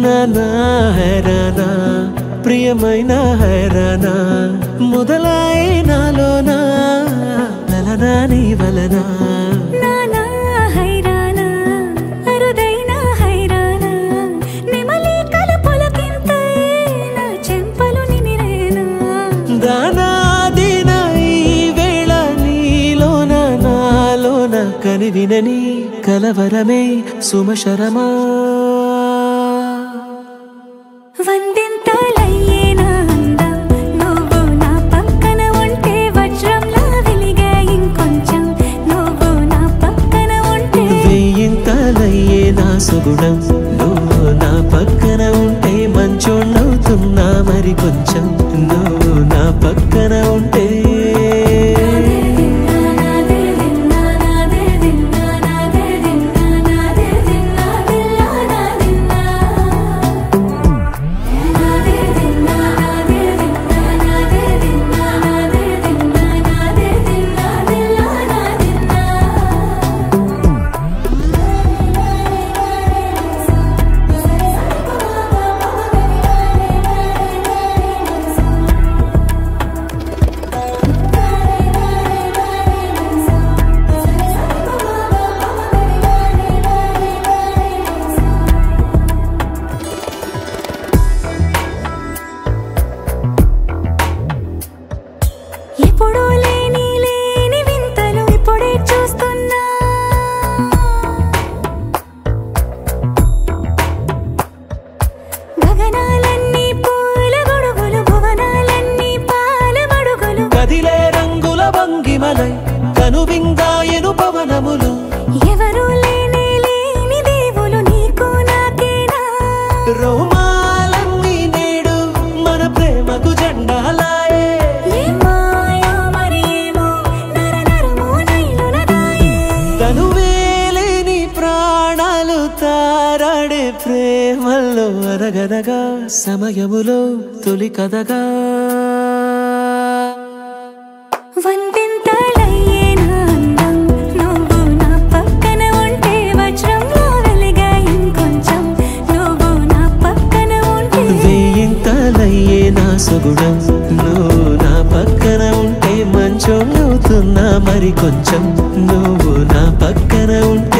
నానా హైరానా ప్రియమైన హైరానా మొదలాయి నాలోనా లలనా నీ వలనా నానా హైరానా అరుదైన హైరానా నెమలి కలపులకింతై నా చెంపలు నిమిరేనా దానాదిన ఈ వేళ నీలోన నాలోన కనివినని కలవరమే సుమశరమా వందింతలయ్యేనా అందం నువ్వు నా పక్కన ఉంటే వజ్రంలా వెలిగే ఇంకొంచెం నువ్వు నా పక్కన ఉంటే వెయ్యింతలయ్యే నా సుగుణం నువ్వు నా పక్కన ఉంటే మంచోణ్ణవుతున్నా మరి కొంచెం నువ్వు నా పక్కన ఉంటే ఎప్పుడూ లేని వింతలు ఇప్పుడే చూస్తున్నా గగనాలన్నీ పూల గొడుగులు భువనాలన్నీ పాల మడుగులు కదిలే రంగుల భంగిమలై కనువిందాయను పవనములు ఎవరూ లేని దేవులు నీకు నాకేనా రోమాలన్నీ నేడు మన ప్రేమకు జెండాలాయే తనువేలేని ప్రాణాలు తారాడే ప్రేమల్లో అరగనగా సమయములో తొలి కథగా వందింతలయ్యేనా అందం నువ్వు నా పక్కన ఉంటే వజ్రంలా వెలిగే ఇంకొంచెం నువ్వు నా పక్కన ఉంటే వెయ్యింతలయ్యే నా సుగుణం నువ్వు నా పక్కన ఉంటే మంచోణ్ణవుతున్నా మరి కొంచెం నువ్వు నా పక్కన ఉంటే